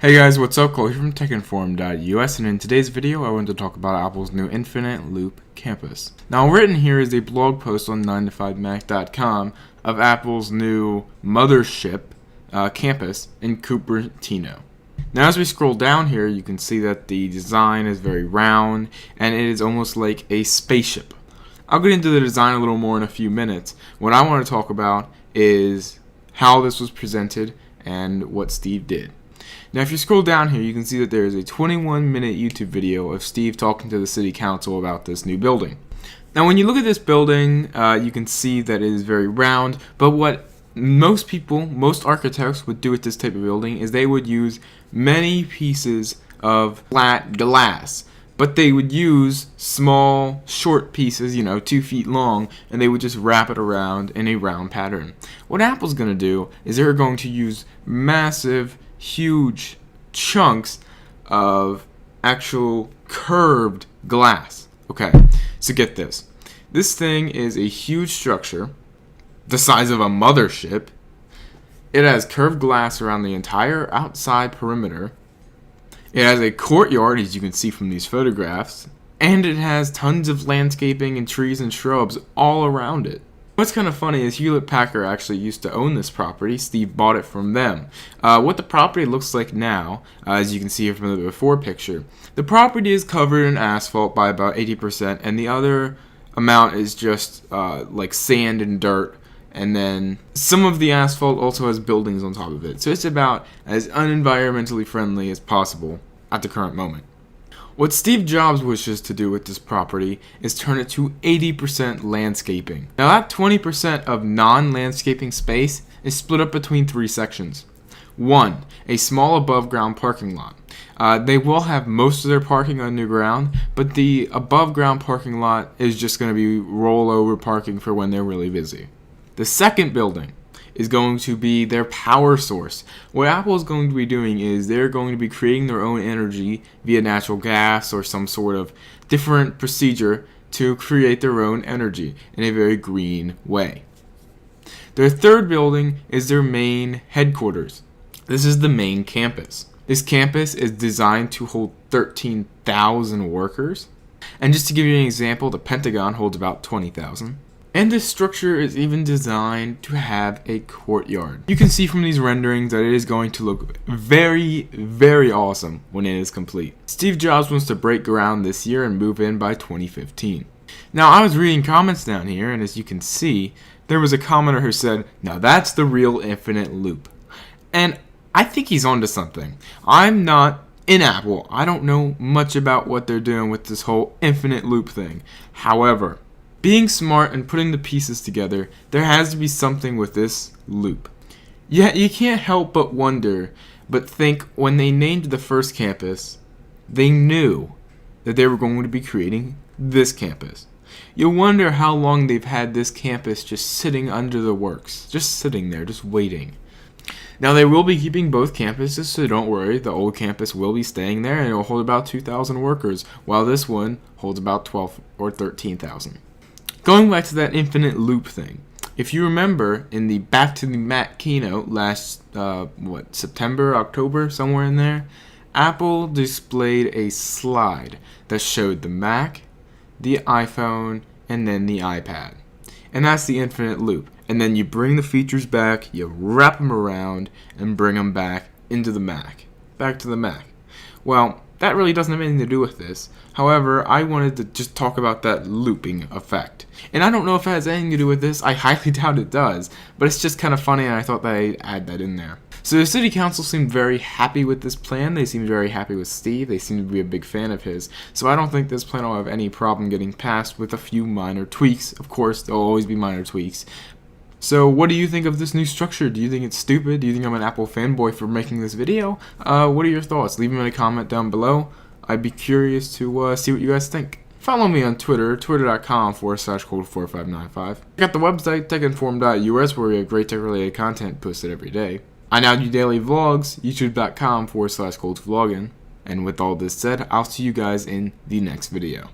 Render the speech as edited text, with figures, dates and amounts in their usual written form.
Hey guys, what's up? Cole here from TechInform.us, and in today's video I want to talk about Apple's new Infinite Loop campus. Now written here is a blog post on 9to5mac.com of Apple's new Mothership campus in Cupertino. Now as we scroll down here, you can see that the design is very round and it is almost like a spaceship. I'll get into the design a little more in a few minutes. What I want to talk about is how this was presented and what Steve did. Now if you scroll down here, you can see that there is a 21-minute YouTube video of Steve talking to the city council about this new building. Now when you look at this building, you can see that it is very round, but what most architects would do with this type of building is they would use many pieces of flat glass. But they would use small, short pieces, 2 feet long, and they would just wrap it around in a round pattern. What Apple's going to do is they're going to use massive, huge chunks of actual curved glass. Okay, so get this. This thing is a huge structure, the size of a mothership. It has curved glass around the entire outside perimeter. It has a courtyard, as you can see from these photographs, and it has tons of landscaping and trees and shrubs all around it. What's kind of funny is Hewlett-Packard actually used to own this property. Steve bought it from them. What the property looks like now, as you can see here from the before picture, the property is covered in asphalt by about 80%, and the other amount is just like sand and dirt. And then some of the asphalt also has buildings on top of it. So it's about as unenvironmentally friendly as possible at the current moment. What Steve Jobs wishes to do with this property is turn it to 80% landscaping. Now that 20% of non-landscaping space is split up between 3 sections. 1, a small above ground parking lot. They will have most of their parking underground, but the above ground parking lot is just going to be rollover parking for when they're really busy. The second building is going to be their power source. What Apple is going to be doing is they're going to be creating their own energy via natural gas or some sort of different procedure to create their own energy in a very green way. Their third building is their main headquarters. This is the main campus. This campus is designed to hold 13,000 workers. And just to give you an example, the Pentagon holds about 20,000. And this structure is even designed to have a courtyard. You can see from these renderings that it is going to look very, very awesome when it is complete. Steve Jobs wants to break ground this year and move in by 2015. Now I was reading comments down here, and as you can see, there was a commenter who said, "Now that's the real infinite loop." And I think he's onto something. I'm not in Apple. I don't know much about what they're doing with this whole infinite loop thing. However, being smart and putting the pieces together, there has to be something with this loop. Yeah, you can't help but wonder, but think when they named the first campus, they knew that they were going to be creating this campus. You wonder how long they've had this campus just sitting under the works, just sitting there, just waiting. Now they will be keeping both campuses, so don't worry, the old campus will be staying there and it will hold about 2,000 workers, while this one holds about 12 or 13,000. Going back to that infinite loop thing, if you remember in the Back to the Mac keynote last, September, October, somewhere in there, Apple displayed a slide that showed the Mac, the iPhone, and then the iPad. And that's the infinite loop. And then you bring the features back, you wrap them around, and bring them back into the Mac. Back to the Mac. Well, that really doesn't have anything to do with this. However, I wanted to just talk about that looping effect. And I don't know if it has anything to do with this. I highly doubt it does. But it's just kind of funny, and I thought that I'd add that in there. So the city council seemed very happy with this plan. They seemed very happy with Steve. They seem to be a big fan of his. So I don't think this plan will have any problem getting passed with a few minor tweaks. Of course, there will always be minor tweaks. So what do you think of this new structure? Do you think it's stupid? Do you think I'm an Apple fanboy for making this video? What are your thoughts? Leave them in a comment down below. I'd be curious to see what you guys think. Follow me on Twitter, twitter.com/code4595. Check out the website, techinform.us, where we have great tech-related content posted every day. I now do daily vlogs, youtube.com/codevlogging. And with all this said, I'll see you guys in the next video.